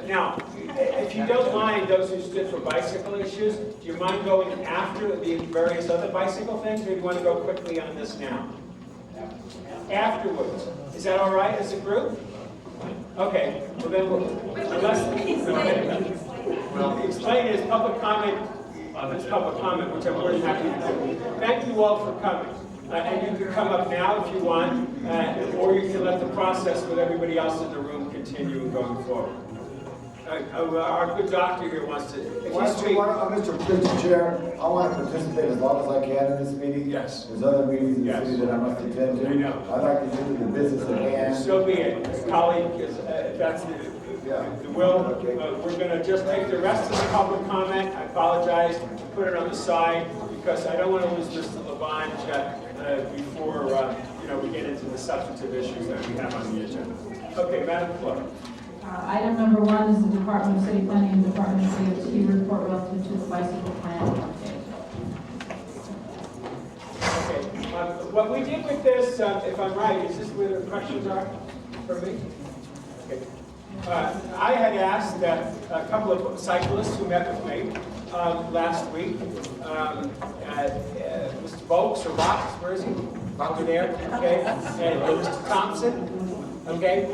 Now, if you don't mind, those who stood for bicycle issues, do you mind going after the various other bicycle things, or do you want to go quickly on this now? Afterwards. Is that all right as a group? Okay. Well, then well, explain is public comment. It's public comment, which I'm more than happy to do. Thank you all for coming. And you can come up now if you want, or you can let the process with everybody else in the room continue and going forward. Our good doctor here wants to. Mr. Chair, I want to participate as long as I can in this meeting. Yes. There's other meetings in the city that I must attend to. I know. I'd like to do the business at hand. So be it, colleague. If that's the will. We're going to just take the rest of the public comment. I apologize. Put it on the side because I don't want to lose Mr. Lavange before we get into the substantive issues that we have on the agenda. Okay, Madam Clerk. Item number 1 is the Department of City Planning and Department of DOT report relative to the bicycle plan update. Okay. What we did with this, if I'm right, is this where the questions are for me? Okay. I had asked a couple of cyclists who met with me last week, Mr. Volks or Box, where is he? Over there, okay, and Mr. Thompson, okay.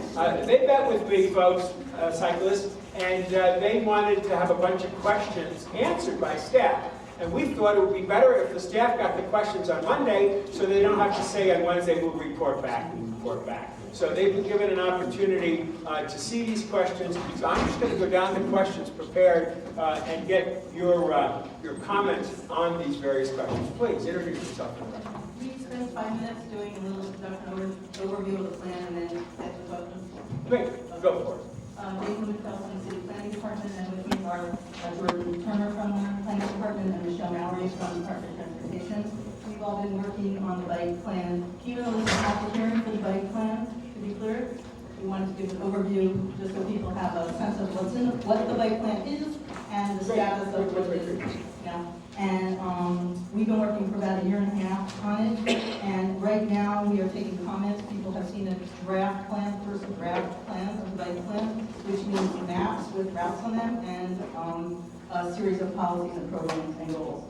They met with me, folks, cyclists, and they wanted to have a bunch of questions answered by staff. And we thought it would be better if the staff got the questions on Monday, so they don't have to say on Wednesday, we'll report back. So they've been given an opportunity to see these questions. So I'm just going to go down the questions prepared and get your comments on these various questions. Please, introduce yourself. We spent 5 minutes doing a little introduction overview of the plan and then get the questions. Great, go for it. Dave Lewis-Felson, City Planning Department, and with me are Jordann Turner from the Planning Department and Michelle Mowery from the Department of Transportation. We've all been working on the bike plan. Even though this is not the hearing for the bike plan, to be clear, we wanted to give an overview just so people have a sense of what the bike plan is and the status of what it is. And we've been working for about 1.5 years on it, and right now we are taking comments. People have seen a draft plan, first draft plan of the bike plan, which means maps with routes on them and a series of policies and programs and goals.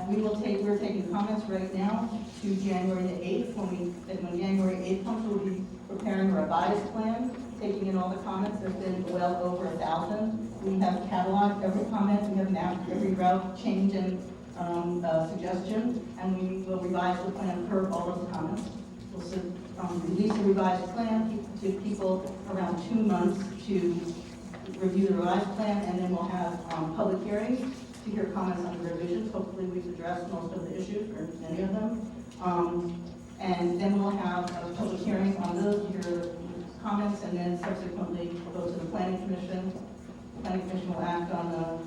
We're taking comments right now to January the 8th. When January 8th comes, we'll be preparing a revised plan, taking in all the comments. There's been well over 1,000. We have cataloged every comment. We have mapped every route change and suggestion, and we will revise the plan per all those comments. We'll release a revised plan to people around 2 months to review the revised plan, and then we'll have public hearings to hear comments on the revisions. Hopefully we've addressed most of the issues, or many of them. And then we'll have a public hearing on those, to hear comments, and then subsequently we'll go to the Planning Commission. The Planning Commission will act on the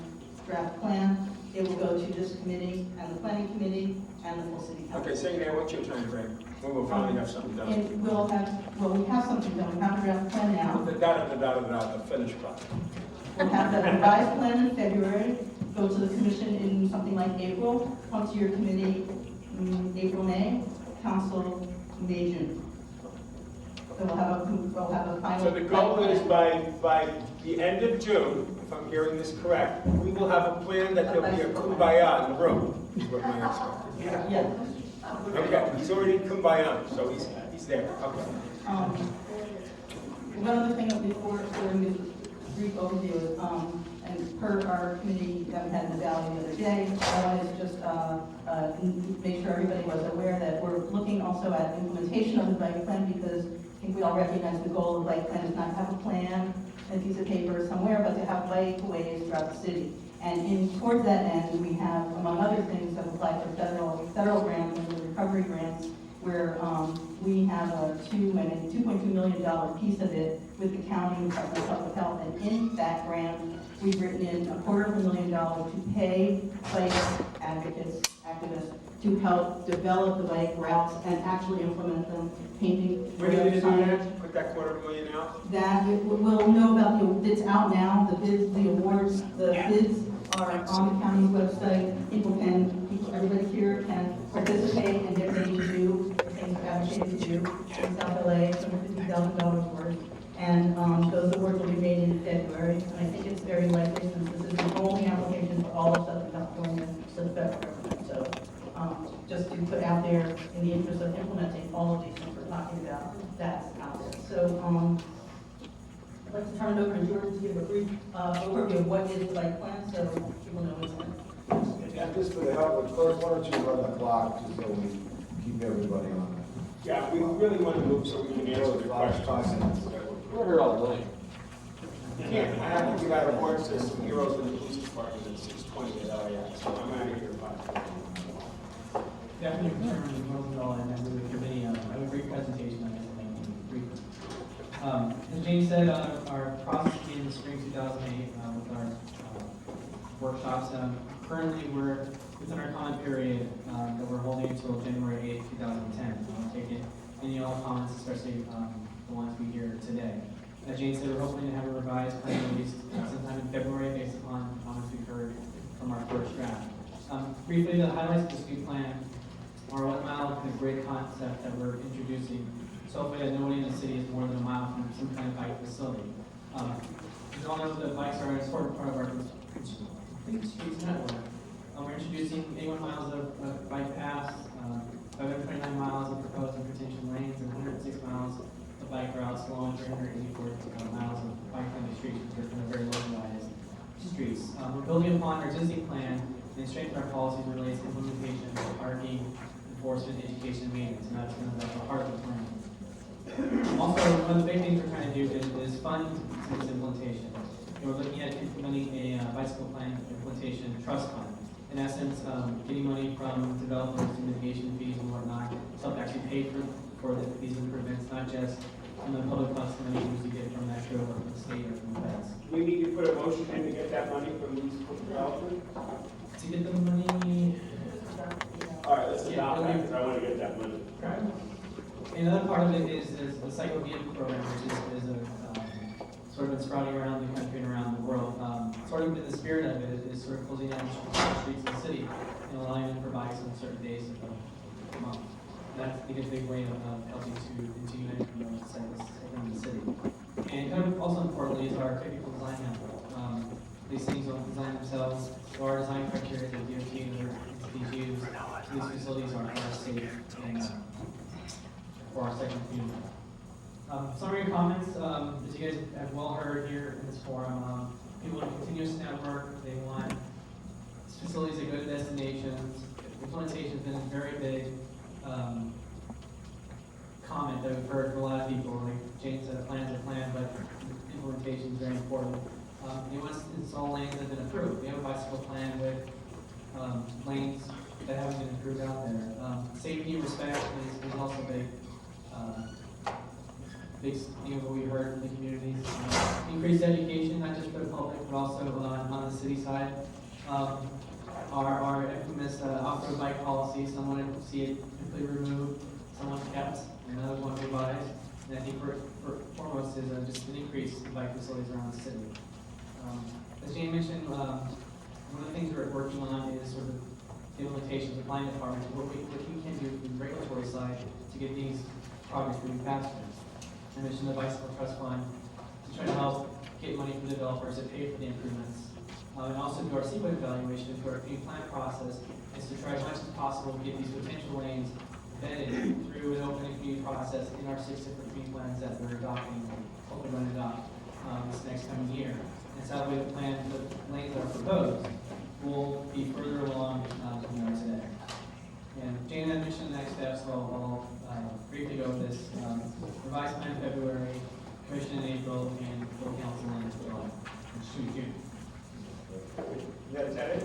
draft plan. It will go to this committee and the Planning Committee and the full City Council. Okay, say now, what's your time frame? When we'll finally have something done? We have something done. We have a draft plan now. The finished product. We'll have the revised plan in February, go to the commission in something like April, come to your committee April, May, council May, June. So we'll have a final. So the goal is by the end of June, if I'm hearing this correct, we will have a plan that there'll be a kumbaya in the room, is what my expectation. Yeah. Okay, he's already kumbaya, so he's there. Okay. One other thing before we do a brief overview is, and per our committee that we had in the Valley the other day, I wanted to just make sure everybody was aware that we're looking also at implementation of the bike plan, because I think we all recognize the goal of the bike plan is not to have a plan and a piece of paper somewhere, but to have bikeways throughout the city. And towards that end, we have, among other things, have applied for federal grants and the recovery grants, where we have a $2.2 million piece of it with the county Department of Public Health, and in that grant, we've written in $250,000 to pay bike advocates, activists, to help develop the bike routes and actually implement them, painting. When are you going to do that? Put that $250,000 out? That we'll know about it's out now. The bids, the awards, the bids are on the county's website. Everybody here can participate and get ready to do the things advocated to do in South LA, $250,000 worth. And those awards will be made in February. And I think it's very likely, since this is the only application for all of Southern California to the federal government. So just to put out there, in the interest of implementing all of these things we're talking about, that's out there. So I'd like to turn it over to Jordann to give a brief overview of what is the bike plan, so people know what's in it. Yeah, just for the help of clerk, why don't you run the clock, just so we keep everybody on Yeah, we really want to move so we can answer the questions. We're here all night. You can't, I have to give out awards to some heroes in the police department at 6:20 at LAX, so I'm out of here by 5:20. Definitely concerned with Roosevelt and members of the committee. I have a great presentation on this, and brief. As James said, our process began in spring 2008 with our workshops. Currently, we're within our comment period that we're holding until January 8th, 2010. We'll take it any and all comments, especially the ones we hear today. As James said, we're hoping to have a revised plan released sometime in February based upon comments we've heard from our first draft. Briefly, the highlights of the street plan are 1 mile kind of grid concept that we're introducing. So hopefully that nobody in the city is more than a mile from some kind of bike facility. You all know that bikes are an important part of our complete streets network. We're introducing 81 miles of bike paths, 529 miles of proposed and retention lanes, and 106 miles of bike routes, along with 384 miles of bike-friendly streets, which are kind of very localized streets. We're building upon our existing plan and strengthening our policies related to implementation, parking, enforcement, education, and maintenance, and that's kind of the heart of the plan. Also, one of the big things we're trying to do is fund its implementation. We're looking at implementing a bicycle plan implementation trust fund. In essence, getting money from developers to mitigation fees and whatnot to help actually pay for these improvements, not just from the public funds money we get from Metro or from the state or from the feds. We need to put a motion in to get that money from these developers. To get the money. All right, let's adopt that, because I want to get that money. Right. Another part of it is the cycle vehicle program, which is a sort of been sprouting around the country and around the world. Sort of in the spirit of it is sort of closing down the streets of the city and allowing them for bikes on certain days of the month. That's, I think, a big way of helping to continue to promote cyclists in the city. And kind of also importantly is our technical design handbook. These things don't design themselves. So our design criteria that DOT and other entities use, these facilities are safe and for our second community. Summary comments, as you guys have well heard here in this forum, people want a continuous network, they want facilities that go to destinations. Implementation has been a very big comment that we've heard from a lot of people. Like Jane said, a plan is a plan, but implementation is very important. They want to install lanes that have been approved. We have a bicycle plan with lanes that haven't been approved out there. Safety and respect is also big. Big thing of what we heard from the communities. Increased education, not just for the public, but also on the city side. Our infamous off-road bike policy, some wanted to see it completely removed, someone kept, and others want to revise. And I think foremost is just an increase in bike facilities around the city. As Jane mentioned, one of the things we're working on is sort of the implementation of the planning department, what we can do from the regulatory side to get these projects moving faster. I mentioned the bicycle trust fund to try to help get money from developers that pay for the improvements. And also do our sequence evaluation through our community plan process is to try as much as possible to get these potential lanes vetted through an open and community process in our 6 different community plans that we're adopting, hopefully going to adopt this next coming year. And so that way the plan, the lanes that are proposed will be further along than we are today. And Jane had mentioned the next steps, so I'll briefly go over this. Revised plan in February, commission in April, and full council in July. June. That's it?